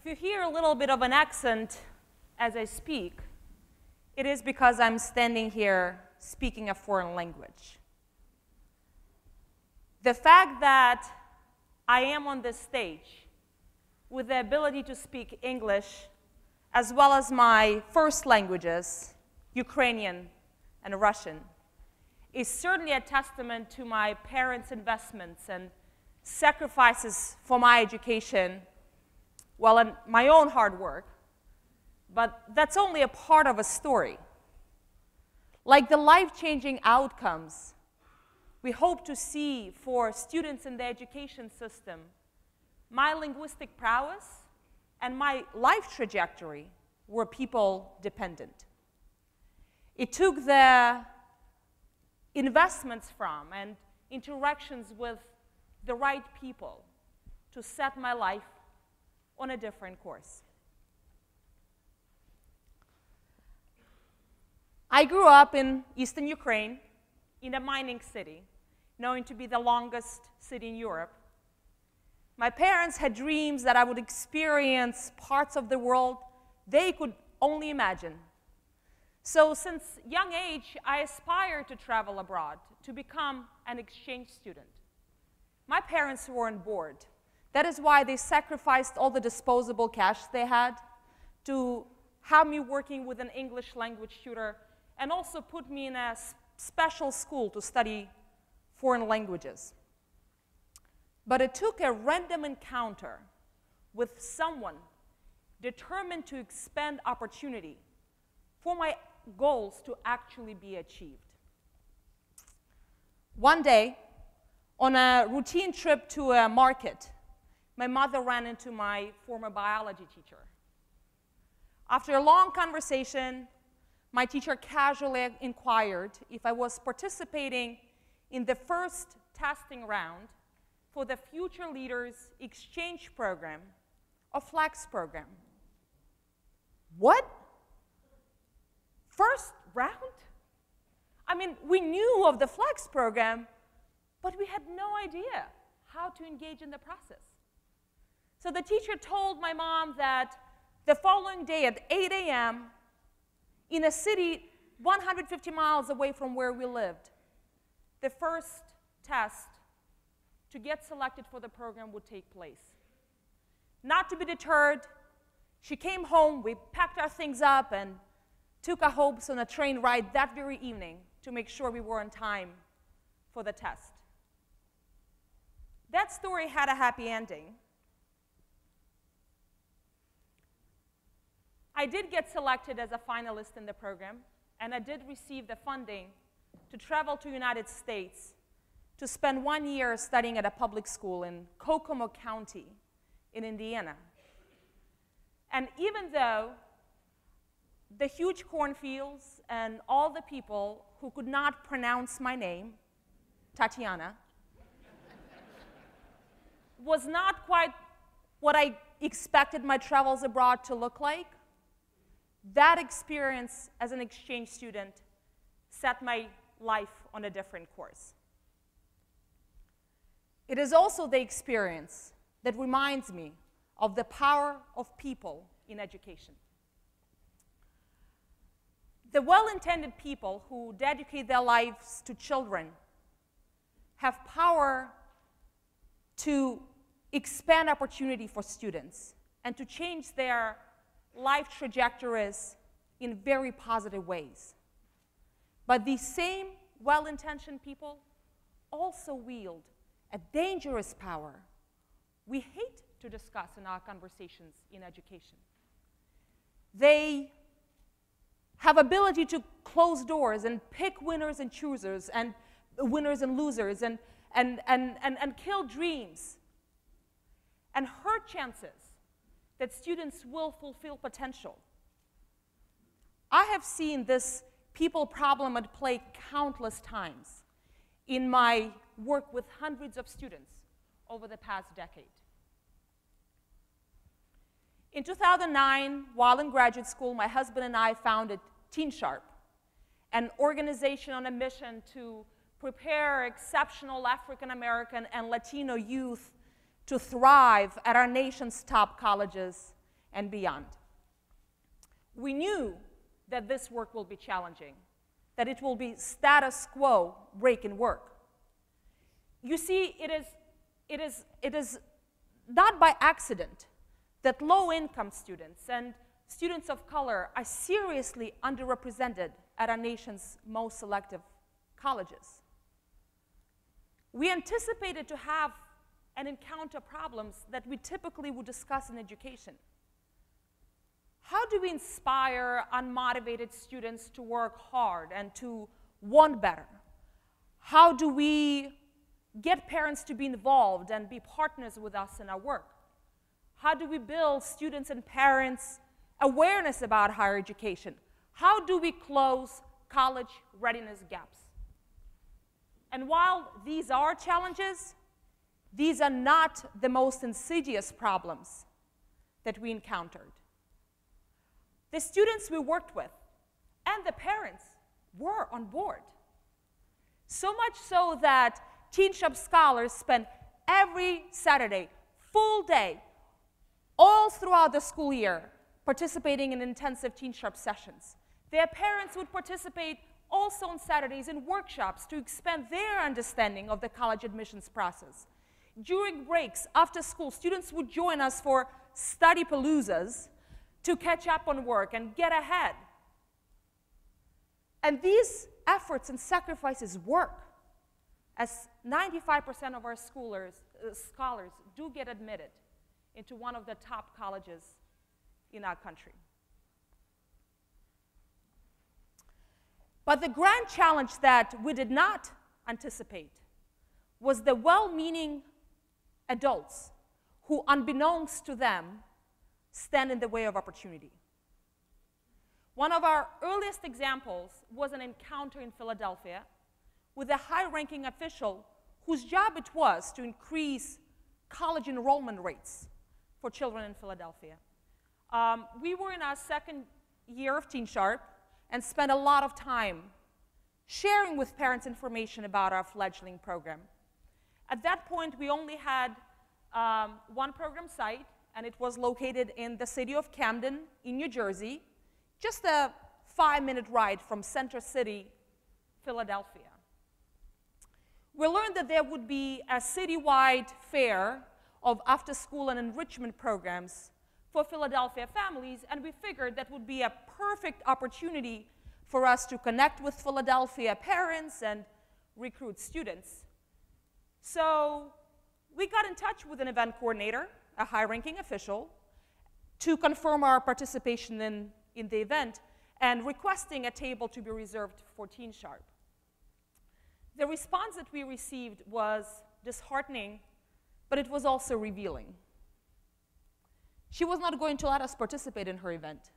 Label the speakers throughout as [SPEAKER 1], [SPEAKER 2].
[SPEAKER 1] If you hear a little bit of an accent as I speak, it is because I'm standing here speaking a foreign language. The fact that I am on this stage with the ability to speak English as well as my first languages, Ukrainian and Russian, is certainly a testament to my parents' investments and sacrifices for my education, well, and my own hard work. But that's only a part of a story. Like the life-changing outcomes we hope to see for students in the education system, my linguistic prowess and my life trajectory were people-dependent. It took the investments from and interactions with the right people to set my life on a different course. I grew up in eastern Ukraine, in a mining city, known to be the longest city in Europe. My parents had dreams that I would experience parts of the world they could only imagine. So since young age, I aspired to travel abroad, to become an exchange student. My parents were on board. That is why they sacrificed all the disposable cash they had to have me working with an English language tutor and also put me in a special school to study foreign languages. But it took a random encounter with someone determined to expand opportunity for my goals to actually be achieved. One day, on a routine trip to a market, my mother ran into my former biology teacher. After a long conversation, my teacher casually inquired if I was participating in the first testing round for the Future Leaders Exchange Program, or FLEX program. What? First round? I mean, we knew of the FLEX program, but we had no idea how to engage in the process. So the teacher told my mom that the following day at 8 a.m., in a city 150 miles away from where we lived, the first test to get selected for the program would take place. Not to be deterred, she came home, we packed our things up and took our hopes on a train ride that very evening to make sure we were on time for the test. That story had a happy ending. I did get selected as a finalist in the program, and I did receive the funding to travel to the United States to spend 1 year studying at a public school in Kokomo County in Indiana. And even though the huge cornfields and all the people who could not pronounce my name, Tatiana, was not quite what I expected my travels abroad to look like, that experience as an exchange student set my life on a different course. It is also the experience that reminds me of the power of people in education. The well-intended people who dedicate their lives to children have power to expand opportunity for students and to change their life trajectories in very positive ways. But these same well-intentioned people also wield a dangerous power we hate to discuss in our conversations in education. They have ability to close doors and pick winners and choosers and winners and losers and kill dreams and hurt chances that students will fulfill potential. I have seen this people problem at play countless times in my work with hundreds of students over the past decade. In 2009, while in graduate school, my husband and I founded Teen Sharp, an organization on a mission to prepare exceptional African American and Latino youth to thrive at our nation's top colleges and beyond. We knew that this work will be challenging, that it will be status quo break-in work. You see, it is not by accident that low-income students and students of color are seriously underrepresented at our nation's most selective colleges. We anticipated to have and encounter problems that we typically would discuss in education. How do we inspire unmotivated students to work hard and to want better? How do we get parents to be involved and be partners with us in our work? How do we build students and parents' awareness about higher education? How do we close college readiness gaps? And while these are challenges, these are not the most insidious problems that we encountered. The students we worked with and the parents were on board. So much so that Teen Shop scholars spent every Saturday, full day, all throughout the school year, participating in intensive Teen Shop sessions. Their parents would participate also on Saturdays in workshops to expand their understanding of the college admissions process. During breaks, after school, students would join us for study paloozas to catch up on work and get ahead. And these efforts and sacrifices work, as 95% of our scholars do get admitted into one of the top colleges in our country. But the grand challenge that we did not anticipate was the well-meaning adults who, unbeknownst to them, stand in the way of opportunity. One of our earliest examples was an encounter in Philadelphia with a high-ranking official whose job it was to increase college enrollment rates for children in Philadelphia. We were in our second year of Teen Sharp and spent a lot of time sharing with parents information about our fledgling program. At that point, we only had one program site, and it was located in the city of Camden in New Jersey, just a 5-minute ride from Center City, Philadelphia. We learned that there would be a citywide fair of after-school and enrichment programs for Philadelphia families, and we figured that would be a perfect opportunity for us to connect with Philadelphia parents and recruit students. So we got in touch with an event coordinator, a high-ranking official, to confirm our participation in the event and requesting a table to be reserved for Teen Sharp. The response that we received was disheartening, but it was also revealing. She was not going to let us participate in her event,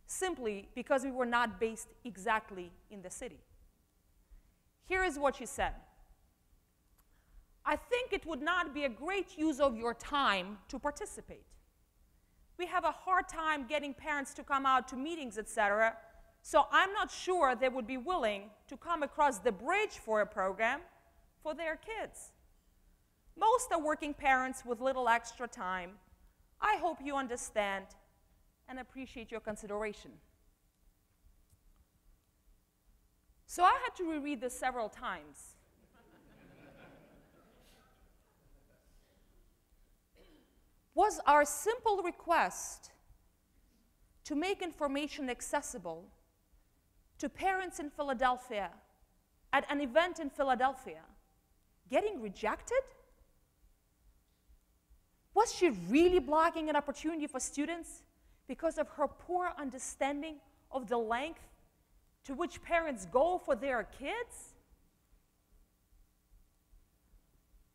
[SPEAKER 1] simply because we were not based exactly in the city. Here is what she said. I think it would not be a great use of your time to participate. We have a hard time getting parents to come out to meetings, etc., so I'm not sure they would be willing to come across the bridge for a program for their kids. Most are working parents with little extra time. I hope you understand and appreciate your consideration. So I had to reread this several times. Was our simple request to make information accessible to parents in Philadelphia at an event in Philadelphia getting rejected? Was she really blocking an opportunity for students because of her poor understanding of the length to which parents go for their kids?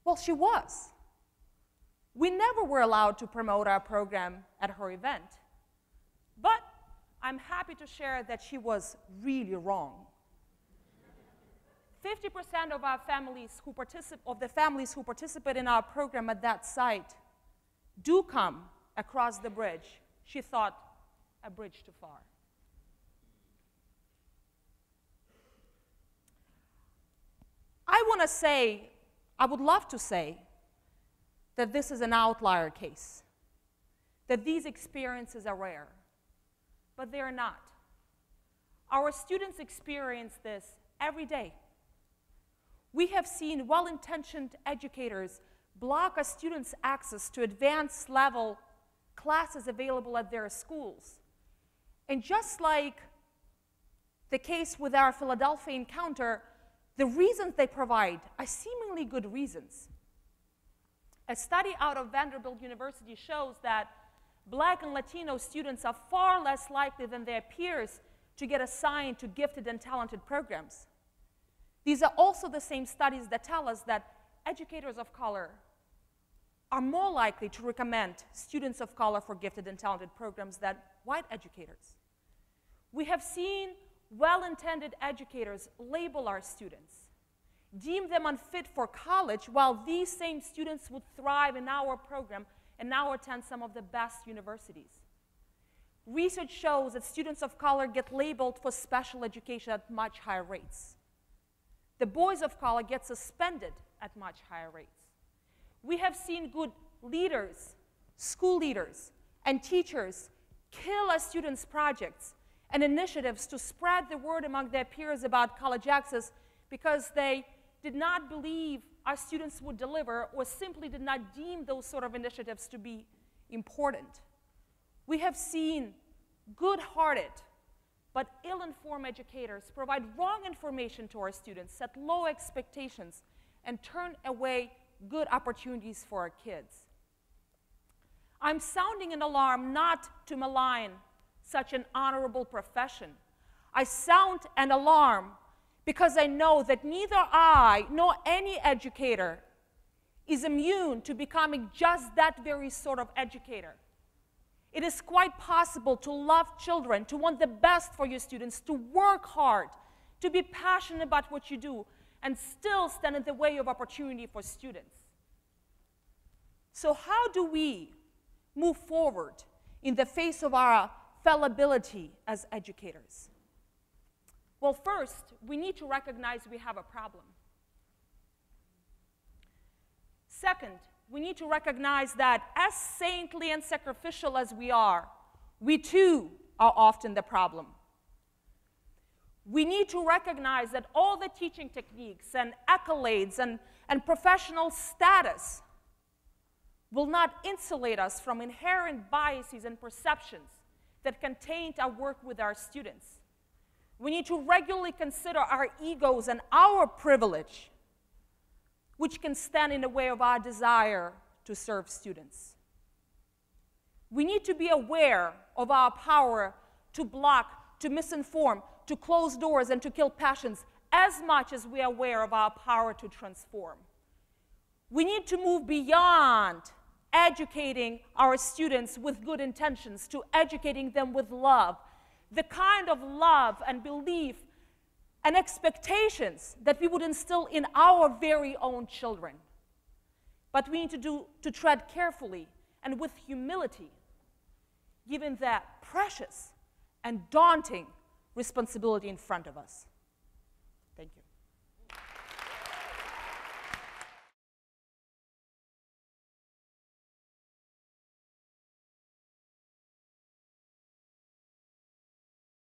[SPEAKER 1] Well, she was. We never were allowed to promote our program at her event. But I'm happy to share that she was really wrong. 50% of our families who participate in our program at that site do come across the bridge. She thought a bridge too far. I would love to say that this is an outlier case. that these experiences are rare, but they are not. Our students experience this every day. We have seen well-intentioned educators block a student's access to advanced level classes available at their schools. And just like the case with our Philadelphia encounter, the reasons they provide are seemingly good reasons. A study out of Vanderbilt University shows that Black and Latino students are far less likely than their peers to get assigned to gifted and talented programs. These are also the same studies that tell us that educators of color are more likely to recommend students of color for gifted and talented programs than white educators. We have seen well-intended educators label our students, deem them unfit for college, while these same students would thrive in our program and now attend some of the best universities. Research shows that students of color get labeled for special education at much higher rates. The boys of color get suspended at much higher rates. We have seen good leaders, school leaders, and teachers kill our students' projects and initiatives to spread the word among their peers about college access because they did not believe our students would deliver or simply did not deem those sort of initiatives to be important. We have seen good-hearted but ill-informed educators provide wrong information to our students, set low expectations, and turn away good opportunities for our kids. I'm sounding an alarm not to malign such an honorable profession. I sound an alarm because I know that neither I nor any educator is immune to becoming just that very sort of educator. It is quite possible to love children, to want the best for your students, to work hard, to be passionate about what you do, and still stand in the way of opportunity for students. So how do we move forward in the face of our fallibility as educators? Well, first, we need to recognize we have a problem. Second, we need to recognize that as saintly and sacrificial as we are, we too are often the problem. We need to recognize that all the teaching techniques and accolades and professional status will not insulate us from inherent biases and perceptions that can taint our work with our students. We need to regularly consider our egos and our privilege, which can stand in the way of our desire to serve students. We need to be aware of our power to block, to misinform, to close doors, and to kill passions as much as we are aware of our power to transform. We need to move beyond educating our students with good intentions to educating them with love, the kind of love and belief and expectations that we would instill in our very own children. But we need to tread carefully and with humility, given that precious and daunting responsibility in front of us. Thank you.